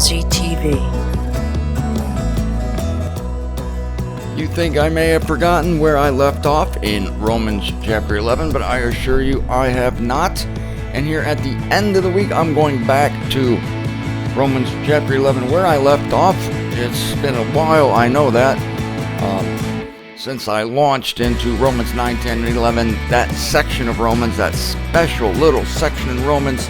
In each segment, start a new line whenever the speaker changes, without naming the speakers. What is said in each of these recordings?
MZTV.
You think I may have forgotten where I left off in Romans chapter 11, but I assure you I have not. And here at the end of the week, I'm going back to Romans chapter 11 where I left off. It's been a while, I know that, since I launched into Romans 9, 10, and 11, that section of Romans, that special little section in Romans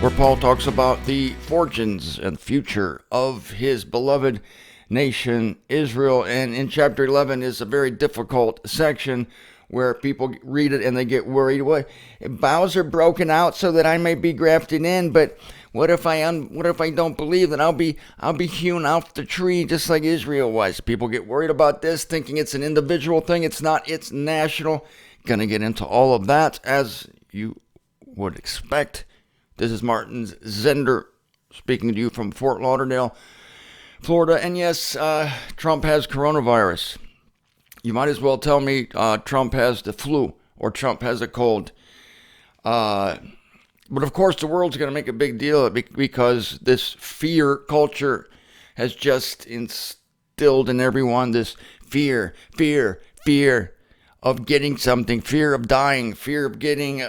where Paul talks about the fortunes and future of his beloved nation, Israel. And in chapter 11 is a very difficult section where people read it and they get worried. What, boughs are broken out so that I may be grafted in, but what if I don't believe that I'll be hewn off the tree just like Israel was? People get worried about this, thinking it's an individual thing. It's not. It's national. Gonna get into all of that as you would expect. This is Martin Zender speaking to you from Fort Lauderdale, Florida. And yes, Trump has coronavirus. You might as well tell me Trump has the flu or Trump has a cold. But of course, the world's going to make a big deal of it because this fear culture has just instilled in everyone this fear of getting something, fear of dying, fear of getting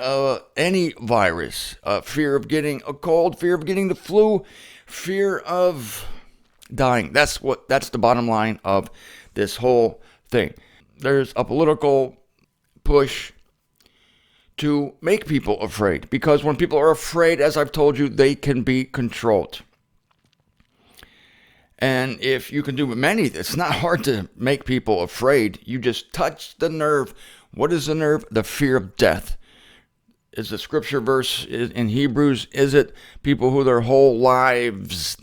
any virus, fear of getting a cold, fear of getting the flu, fear of dying. That's the bottom line of this whole thing. There's a political push to make people afraid, because when people are afraid, as I've told you, they can be controlled. And if you can do many, it's not hard to make people afraid. You just touch the nerve. What is the nerve? The fear of death. Is the scripture verse in Hebrews, is it people who their whole lives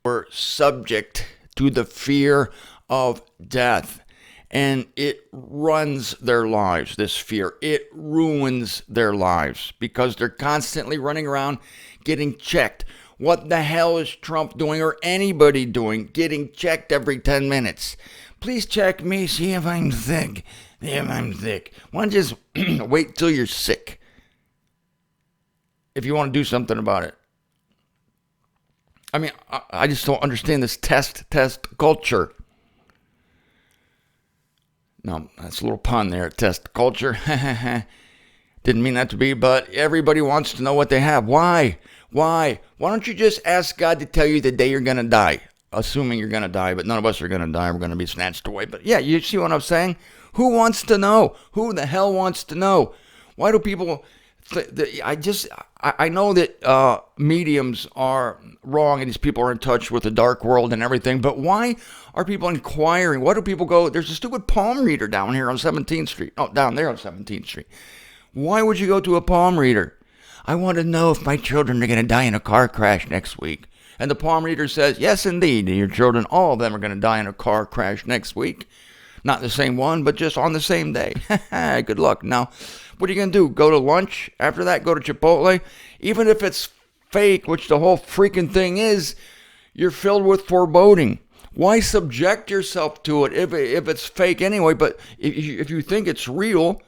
were subject to the fear of death? And it runs their lives, this fear. It ruins their lives because they're constantly running around getting checked. What the hell is Trump doing or anybody doing getting checked every 10 minutes? Please check me, see if I'm sick. Why don't you just wait till you're sick if you want to do something about it? I mean, I just don't understand this test culture. No, that's a little pun there, test culture. Didn't mean that to be, but everybody wants to know what they have. Why? Why don't you just ask God to tell you the day you're going to die? Assuming you're going to die, but none of us are going to die. We're going to be snatched away. But yeah, you see what I'm saying? Who wants to know? Who the hell wants to know? Why do people... I know that mediums are wrong and these people are in touch with the dark world and everything, but why are people inquiring? Why do people go... There's a stupid palm reader down here on 17th Street. Oh, down there on 17th Street. Why would you go to a palm reader? I want to know if my children are going to die in a car crash next week. And the palm reader says, yes, indeed, your children, all of them are going to die in a car crash next week. Not the same one, but just on the same day. Good luck. Now, what are you going to do? Go to lunch? After that, go to Chipotle? Even if it's fake, which the whole freaking thing is, you're filled with foreboding. Why subject yourself to it if it's fake anyway? But if you think it's real,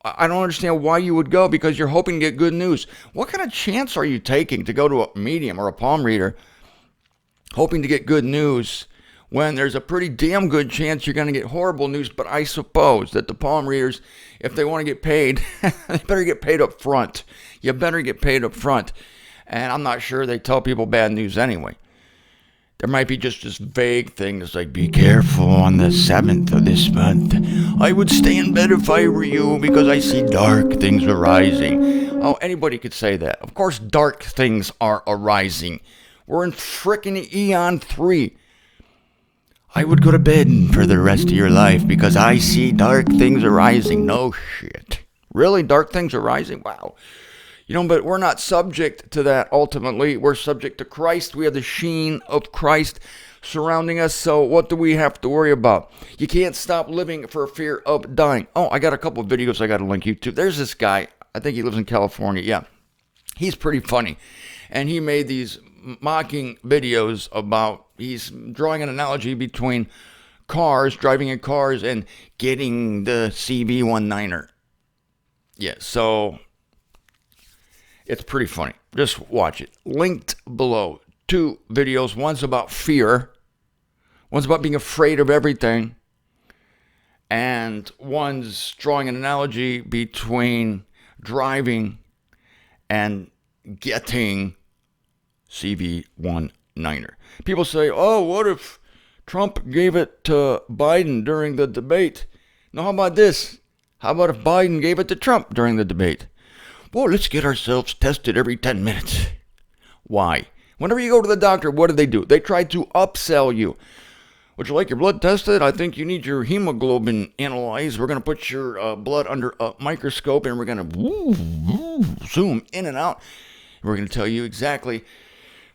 I don't understand why you would go, because you're hoping to get good news. What kind of chance are you taking to go to a medium or a palm reader hoping to get good news when there's a pretty damn good chance you're going to get horrible news? But I suppose that the palm readers, if they want to get paid, they better get paid up front. You better get paid up front. And I'm not sure they tell people bad news anyway. There might be just this vague thing that's like, be careful on the 7th of this month. I would stay in bed if I were you because I see dark things arising. Oh, anybody could say that. Of course, dark things are arising. We're in frickin' Eon 3. I would go to bed for the rest of your life because I see dark things arising. No shit. Really? Dark things arising? Wow. But we're not subject to that ultimately. We're subject to Christ. We have the sheen of Christ surrounding us. So what do we have to worry about? You can't stop living for fear of dying. Oh, I got a couple of videos I got to link you to. There's this guy. I think he lives in California. Yeah. He's pretty funny. And he made these mocking videos about, he's drawing an analogy between cars, driving in cars, and getting the CB19er. Yeah, so It's pretty funny. Just watch it. Linked below. 2 videos. One's about fear. One's about being afraid of everything. And one's drawing an analogy between driving and getting CV19er. People say, oh, what if Trump gave it to Biden during the debate? Now, how about this? How about if Biden gave it to Trump during the debate? Well, let's get ourselves tested every 10 minutes. Why? Whenever you go to the doctor, what do? They try to upsell you. Would you like your blood tested? I think you need your hemoglobin analyzed. We're going to put your blood under a microscope and we're going to zoom in and out. We're going to tell you exactly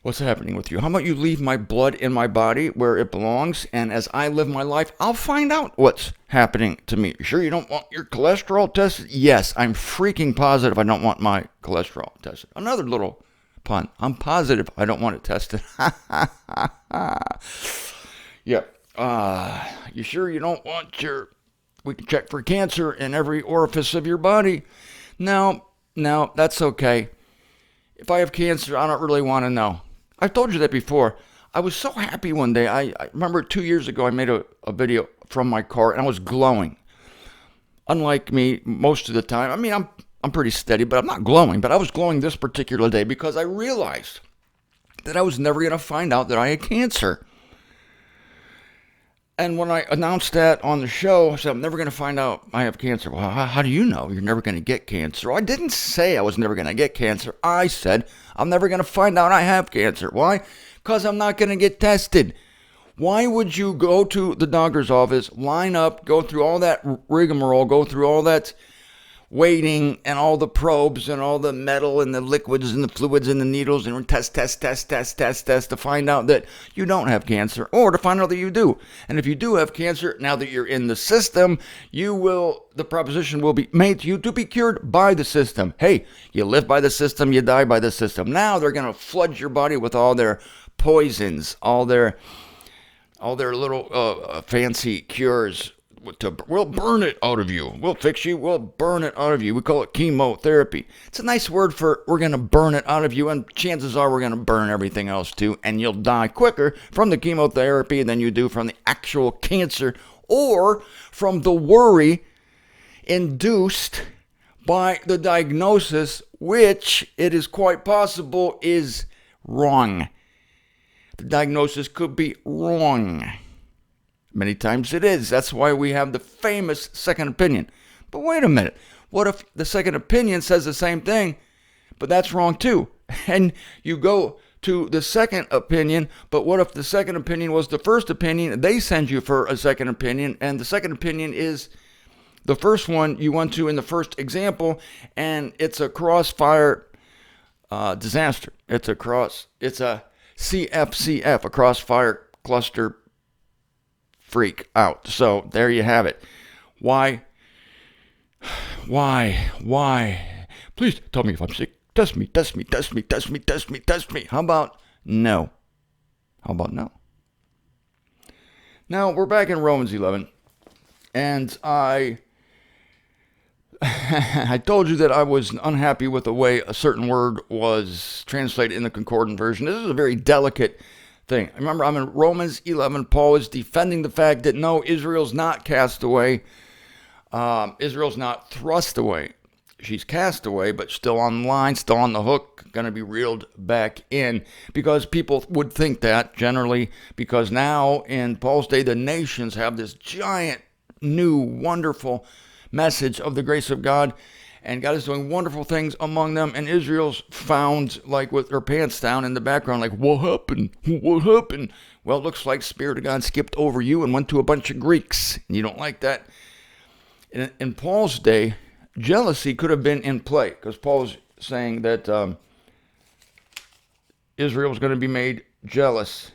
what's happening with you. How about you leave my blood in my body where it belongs, and as I live my life, I'll find out what's happening to me. You sure you don't want your cholesterol tested? Yes, I'm freaking positive I don't want my cholesterol tested. Another little pun. I'm positive I don't want it tested. Yeah. You sure you don't want we can check for cancer in every orifice of your body? No, that's okay. If I have cancer, I don't really want to know. I've told you that before. I was so happy one day. I remember 2 years ago, I made a video from my car and I was glowing. Unlike me, most of the time, I mean, I'm pretty steady, but I'm not glowing. But I was glowing this particular day because I realized that I was never going to find out that I had cancer. And when I announced that on the show, I said, I'm never going to find out I have cancer. Well, how do you know you're never going to get cancer? Well, I didn't say I was never going to get cancer. I said, I'm never going to find out I have cancer. Why? Because I'm not going to get tested. Why would you go to the doctor's office, line up, go through all that rigmarole, go through all that waiting and all the probes and all the metal and the liquids and the fluids and the needles and test to find out that you don't have cancer, or to find out that you do. And if you do have cancer, now that you're in the system, the proposition will be made to you to be cured by the system. Hey, you live by the system, you die by the system. Now they're going to flood your body with all their poisons, all their little fancy cures. We'll burn it out of you. We'll fix you. We'll burn it out of you. We call it chemotherapy. It's a nice word for we're going to burn it out of you, and chances are we're going to burn everything else too, and you'll die quicker from the chemotherapy than you do from the actual cancer or from the worry induced by the diagnosis, which it is quite possible is wrong. The diagnosis could be wrong. Many times it is. That's why we have the famous second opinion. But wait a minute. What if the second opinion says the same thing, but that's wrong too? And you go to the second opinion, but what if the second opinion was the first opinion? They send you for a second opinion, and the second opinion is the first one you went to in the first example, and it's a crossfire disaster. It's a CFCF, a crossfire cluster freak out. So there you have it. Why? Please tell me if I'm sick. Test me. How about no? Now we're back in Romans 11, and I told you that I was unhappy with the way a certain word was translated in the Concordant version. This is a very delicate thing. Remember, I'm in Romans 11. Paul is defending the fact that no, Israel's not cast away. Israel's not thrust away. She's cast away, but still on the line, still on the hook, going to be reeled back in. Because people would think that generally, because now in Paul's day, the nations have this giant, new, wonderful message of the grace of God. And God is doing wonderful things among them. And Israel's found, like, with her pants down in the background, like, what happened? Well, it looks like Spirit of God skipped over you and went to a bunch of Greeks. And you don't like that. In Paul's day, jealousy could have been in play. Because Paul's saying that Israel was going to be made jealous.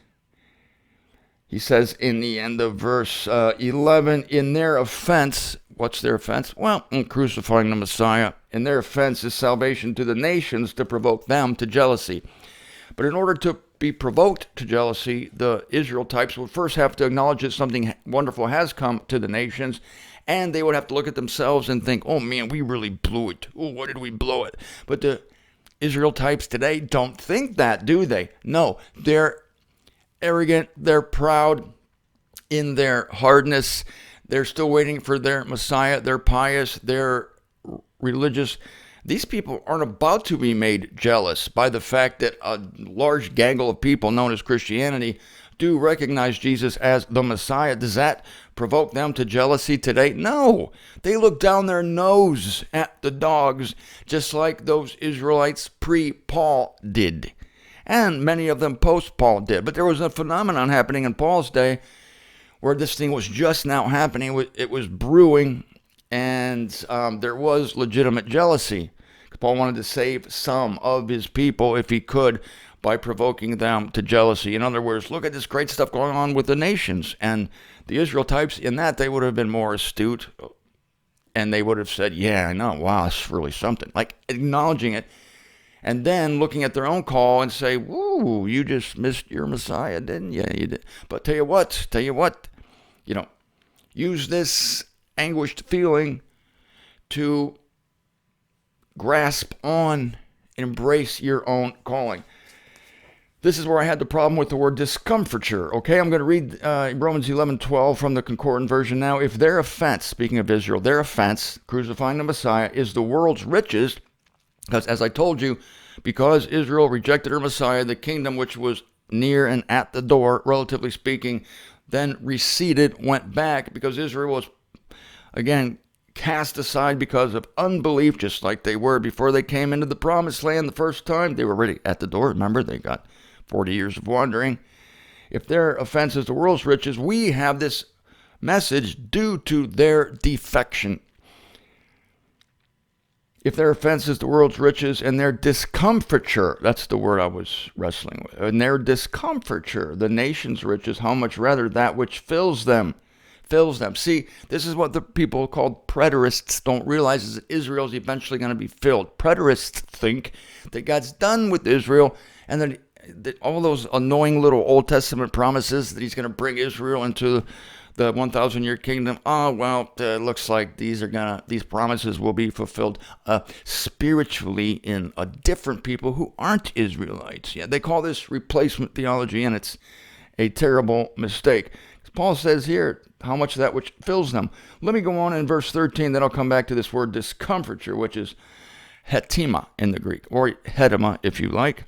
He says in the end of verse 11, in their offense. What's their offense? Well, in crucifying the Messiah. And their offense is salvation to the nations to provoke them to jealousy. But in order to be provoked to jealousy, the Israelite-types would first have to acknowledge that something wonderful has come to the nations. And they would have to look at themselves and think, oh man, we really blew it. Oh, why did we blow it? But to Israel types today don't think that, do they? No, they're arrogant, they're proud in their hardness. They're still waiting for their Messiah. They're pious, they're religious. These people aren't about to be made jealous by the fact that a large gaggle of people known as Christianity do recognize Jesus as the Messiah. Does that provoke them to jealousy today? No. They look down their nose at the dogs, just like those Israelites pre-Paul did. And many of them post-Paul did. But there was a phenomenon happening in Paul's day where this thing was just now happening. It was brewing, and there was legitimate jealousy. Paul wanted to save some of his people, if he could, by provoking them to jealousy. In other words, look at this great stuff going on with the nations. And the Israel types, in that, they would have been more astute, and they would have said, yeah, I know, wow, it's really something. Like acknowledging it, and then looking at their own call and say, woo, you just missed your Messiah, didn't you? You did. But tell you what, use this anguished feeling to grasp on and embrace your own calling. This is where I had the problem with the word discomfiture. Okay, I'm going to read Romans 11:12 from the Concordant version now. If their offense, speaking of Israel, their offense, crucifying the Messiah, is the world's riches, because as I told you, because Israel rejected her Messiah, the kingdom which was near and at the door, relatively speaking, then receded, went back, because Israel was, again, cast aside because of unbelief, just like they were before they came into the promised land the first time. They were already at the door. Remember, they got 40 years of wandering. If their offense is the world's riches, we have this message due to their defection. If their offense is the world's riches and their discomfiture, that's the word I was wrestling with, and their discomfiture, the nation's riches, how much rather that which fills them. See, this is what the people called preterists don't realize, is that Israel is eventually going to be filled. Preterists think that God's done with Israel, and that all those annoying little Old Testament promises that he's going to bring Israel into the 1,000-year kingdom. It looks like these promises will be fulfilled spiritually in a different people who aren't Israelites. Yeah, they call this replacement theology, and it's a terrible mistake. Paul says here, how much of that which fills them. Let me go on in verse 13, then I'll come back to this word discomfiture, which is hetima in the Greek, or hedema if you like.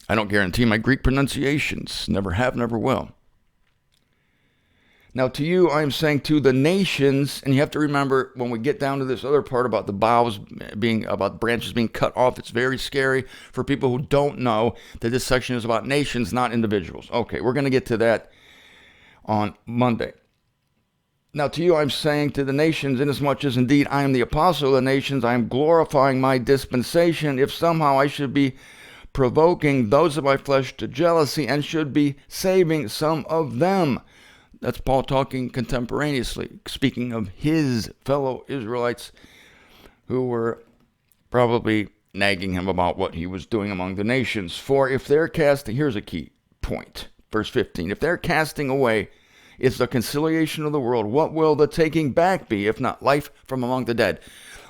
I don't guarantee my Greek pronunciations. Never have, never will. Now to you, I am saying to the nations, and you have to remember when we get down to this other part about the boughs being, about branches being cut off, it's very scary for people who don't know that this section is about nations, not individuals. Okay, we're going to get to that on Monday. Now to you I'm saying to the nations, inasmuch as indeed I am the apostle of the nations, I am glorifying my dispensation, if somehow I should be provoking those of my flesh to jealousy and should be saving some of them. That's Paul talking contemporaneously, speaking of his fellow Israelites who were probably nagging him about what he was doing among the nations. For if they're casting, here's a key point, verse 15, if they're casting away is the conciliation of the world, what will the taking back be, if not life from among the dead?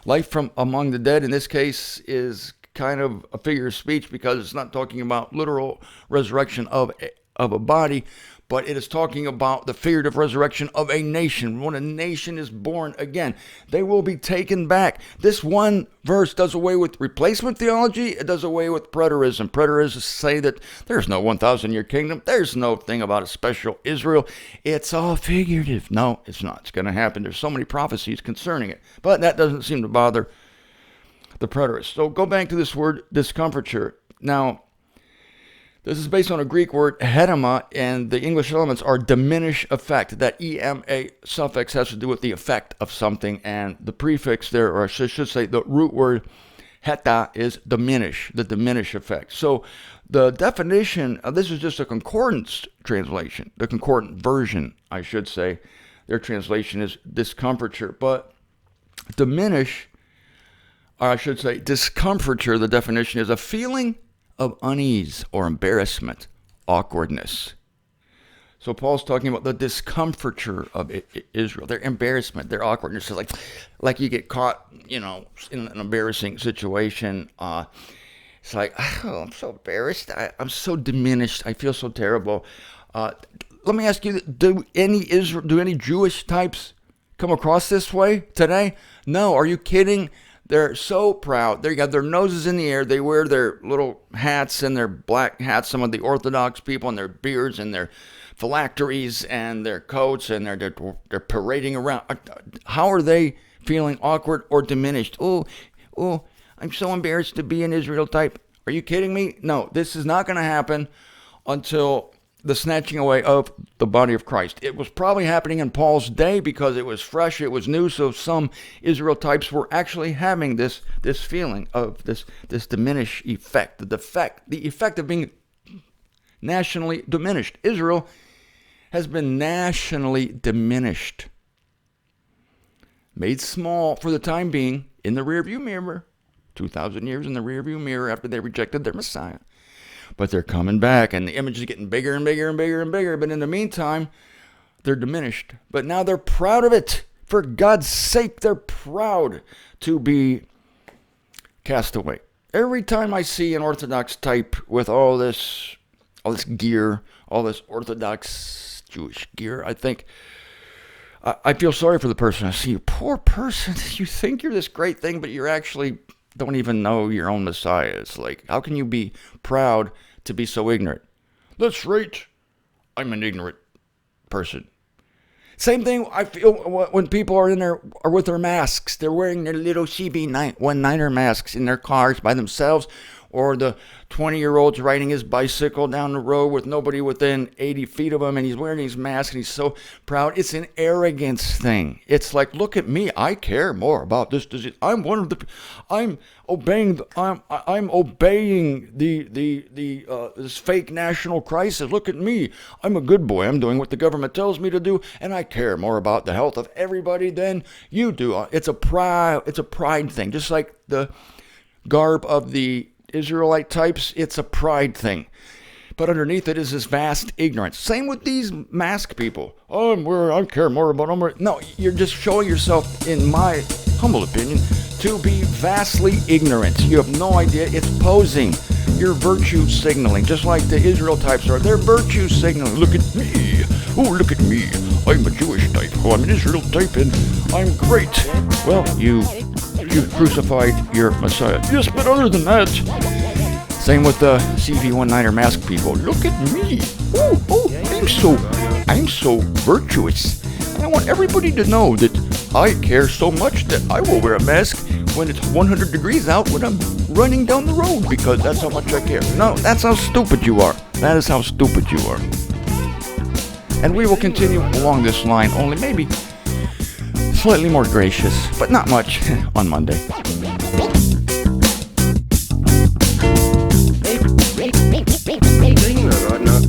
Life from among the dead in this case is kind of a figure of speech, because it's not talking about literal resurrection of a body, but it is talking about the figurative resurrection of a nation. When a nation is born again, they will be taken back. This one verse does away with replacement theology. It does away with preterism. Preterists say that there's no 1,000-year kingdom. There's no thing about a special Israel. It's all figurative. No, it's not. It's going to happen. There's so many prophecies concerning it. But that doesn't seem to bother the preterists. So go back to this word discomfiture. Now, this is based on a Greek word, hedema, and the English elements are diminish effect. That ema suffix has to do with the effect of something, and the prefix there, or I should say the root word heta, is diminish, the diminish effect. So the definition, this is just a concordance translation, the concordant version, I should say. Their translation is discomfiture, but diminish, or I should say discomfiture, the definition is a feeling of unease or embarrassment, awkwardness. So Paul's talking about the discomfiture of Israel, their embarrassment, their awkwardness. It's like you get caught, in an embarrassing situation. It's like, oh, I'm so embarrassed. I'm so diminished. I feel so terrible. Let me ask you: do any Jewish types come across this way today? No. Are you kidding? They're so proud. They got their noses in the air. They wear their little hats and their black hats. Some of the orthodox people, and their beards and their phylacteries and their coats, and they're parading around. How are they feeling awkward or diminished? Oh, I'm so embarrassed to be an Israelite-type. Are you kidding me? No, this is not going to happen until the snatching away of the body of Christ. It was probably happening in Paul's day because it was fresh, it was new, so some Israel-types were actually having this feeling of this diminished effect, the effect of being nationally diminished. Israel has been nationally diminished, made small for the time being in the rearview mirror, 2,000 years in the rearview mirror after they rejected their Messiah. But they're coming back, and the image is getting bigger and bigger and bigger and bigger. But in the meantime, they're diminished. But now they're proud of it. For God's sake, they're proud to be cast away. Every time I see an Orthodox type with all this gear, all this Orthodox Jewish gear, I think I feel sorry for the person. I see, you poor person. You think you're this great thing, but you're actually don't even know your own Messiah. It's like, how can you be proud to be so ignorant? That's right. I'm an ignorant person. Same thing I feel when people are with their masks. They're wearing their little CB1-9er masks in their cars by themselves, or the 20-year-old's riding his bicycle down the road with nobody within 80 feet of him, and he's wearing his mask, and he's so proud. It's an arrogance thing. It's like, look at me. I care more about this disease. I'm obeying this fake national crisis. Look at me. I'm a good boy. I'm doing what the government tells me to do, and I care more about the health of everybody than you do. It's a pride thing, just like the garb of the Israelite types. It's a pride thing, but underneath it is this vast ignorance. Same with these mask people. I care more about them. No, you're just showing yourself, in my humble opinion, to be vastly ignorant. You have no idea. It's posing. You're virtue signaling, just like the Israel types are. They're virtue signaling. Look at me. Oh, look at me. I'm a Jewish type. Oh, I'm an Israel type, and I'm great. Well, you crucified your Messiah. Yes, but other than that, same with the CV19er mask people. Look at me. I'm so virtuous. And I want everybody to know that I care so much that I will wear a mask when it's 100 degrees out when I'm running down the road, because that's how much I care. No, that's how stupid you are. That is how stupid you are. And we will continue along this line, only maybe slightly more gracious, but not much, on Monday.
Right now.